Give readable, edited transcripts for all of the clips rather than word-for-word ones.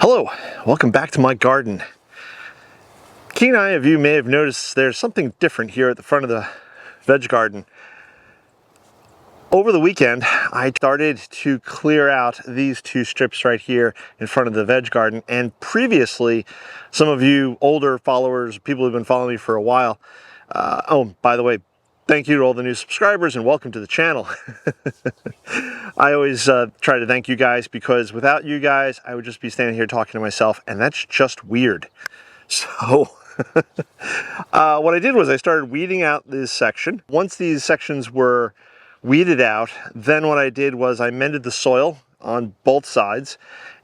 Hello, welcome back to my garden. Keen eye of you may have noticed there's something different here at the front of the veg garden. Over the weekend, I started to clear out these two strips right here in front of the veg garden, and previously, some of you older followers, people who've been following me for a while, oh, by the way, thank you to all the new subscribers and welcome to the channel. I always try to thank you guys because without you guys, I would just be standing here talking to myself, and that's just weird. So what I did was I started weeding out this section. Once these sections were weeded out, then what I did was I mended the soil on both sides,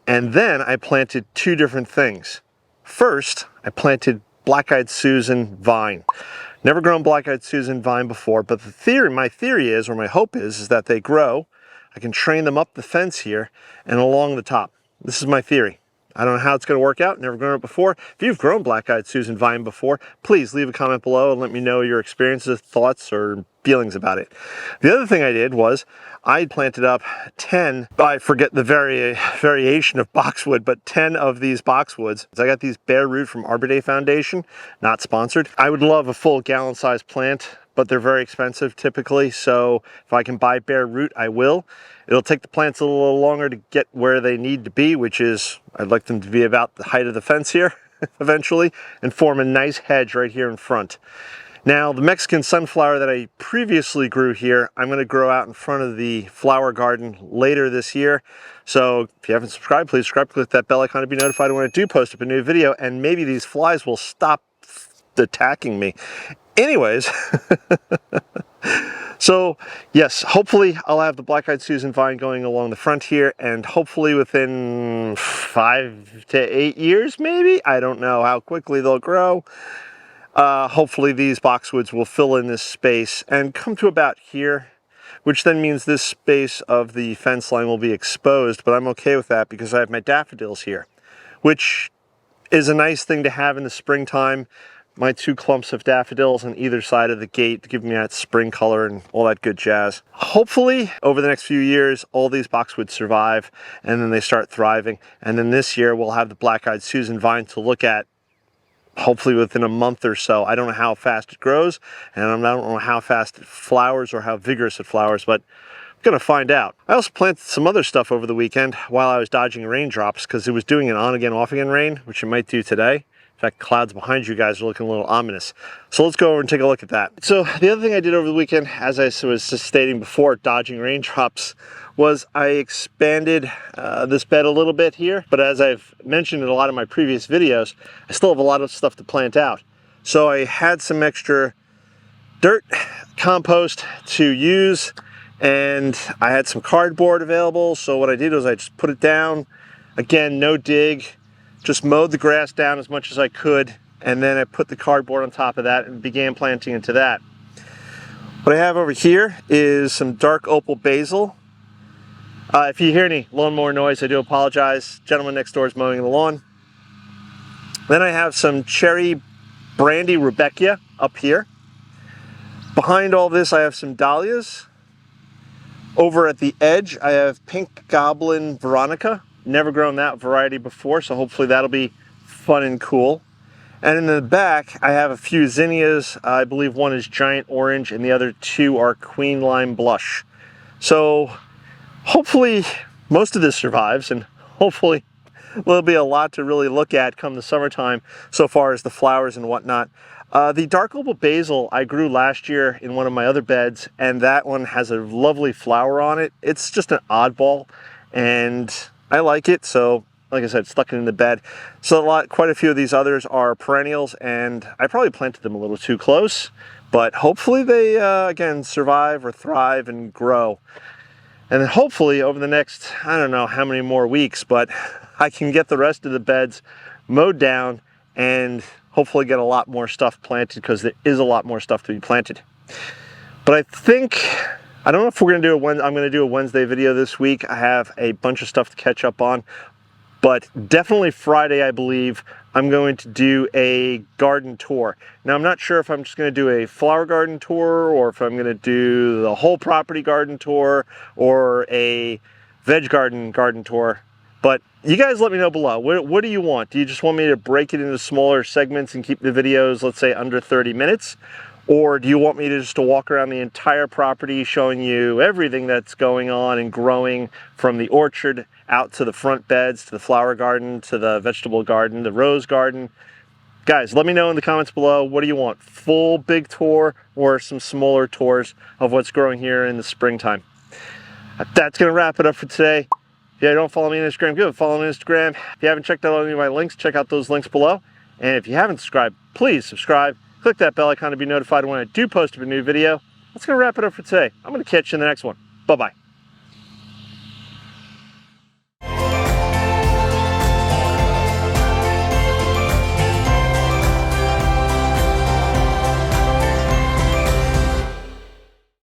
and then I planted two different things. First, I planted Black-Eyed Susan vine. Never grown Black-Eyed Susan vine before, but my theory is, or my hope is that they grow. I can train them up the fence here and along the top. This is my theory. I don't know how it's going to work out. Never grown it before. If you've grown Black-Eyed Susan vine before, please leave a comment below and let me know your experiences, thoughts, or feelings about it. The other thing I did was I planted up 10, I forget the variation of boxwood, but 10 of these boxwoods. I got these bare root from Arbor Day Foundation, not sponsored. I would love a full gallon size plant, but they're very expensive typically, so if I can buy bare root, I will. It'll take the plants a little longer to get where they need to be, which is, I'd like them to be about the height of the fence here, eventually, and form a nice hedge right here in front. Now, the Mexican sunflower that I previously grew here, I'm going to grow out in front of the flower garden later this year. So if you haven't subscribed, please subscribe, click that bell icon to be notified when I do post up a new video, and maybe these flies will stop attacking me. Anyways, so yes, hopefully I'll have the Black-Eyed Susan vine going along the front here, and hopefully within 5 to 8 years, maybe, I don't know how quickly they'll grow. Hopefully these boxwoods will fill in this space and come to about here, which then means this space of the fence line will be exposed, but I'm okay with that because I have my daffodils here, which is a nice thing to have in the springtime. My two clumps of daffodils on either side of the gate to give me that spring color and all that good jazz. Hopefully, over the next few years, all these boxwoods survive and then they start thriving. And then this year, we'll have the Black-Eyed Susan vine to look at, hopefully within a month or so. I don't know how fast it grows, and I don't know how fast it flowers or how vigorous it flowers, but I'm gonna find out. I also planted some other stuff over the weekend while I was dodging raindrops because it was doing an on-again, off-again rain, which it might do today. In fact, clouds behind you guys are looking a little ominous. So let's go over and take a look at that. So the other thing I did over the weekend, as I was just stating before, dodging raindrops, was I expanded this bed a little bit here. But as I've mentioned in a lot of my previous videos, I still have a lot of stuff to plant out. So I had some extra dirt, compost to use, and I had some cardboard available. So what I did was I just put it down. Again, no dig. Just mowed the grass down as much as I could, and then I put the cardboard on top of that and began planting into that. What I have over here is some dark opal basil. If you hear any lawnmower noise, I do apologize. Gentleman next door is mowing the lawn. Then I have some cherry brandy rudbeckia up here. Behind all this, I have some dahlias. Over at the edge, I have pink goblin veronica. Never grown that variety before, so hopefully that'll be fun and cool. And in the back, I have a few zinnias. I believe one is giant orange and the other two are queen lime blush. So hopefully most of this survives, and hopefully there'll be a lot to really look at come the summertime so far as the flowers and whatnot. The dark opal basil I grew last year in one of my other beds, and that one has a lovely flower on it. It's just an oddball, and I like it, so like I said, stuck it in the bed. So quite a few of these others are perennials, and I probably planted them a little too close, but hopefully they, again, survive or thrive and grow. And then hopefully over the next, I don't know how many more weeks, but I can get the rest of the beds mowed down and hopefully get a lot more stuff planted, because there is a lot more stuff to be planted. But I think, I don't know if we're going to do I'm going to do a Wednesday video this week. I have a bunch of stuff to catch up on, but definitely Friday, I believe, I'm going to do a garden tour. Now, I'm not sure if I'm just going to do a flower garden tour, or if I'm going to do the whole property garden tour, or a veg garden tour. But you guys let me know below. What do you want? Do you just want me to break it into smaller segments and keep the videos, let's say, under 30 minutes? Or do you want me to just walk around the entire property showing you everything that's going on and growing from the orchard out to the front beds, to the flower garden, to the vegetable garden, the rose garden? Guys, let me know in the comments below. What do you want? Full big tour or some smaller tours of what's growing here in the springtime? That's going to wrap it up for today. If you don't follow me on Instagram, good. Follow me on Instagram. If you haven't checked out any of my links, check out those links below. And if you haven't subscribed, please subscribe. Click that bell icon to be notified when I do post a new video. That's going to wrap it up for today. I'm going to catch you in the next one. Bye-bye.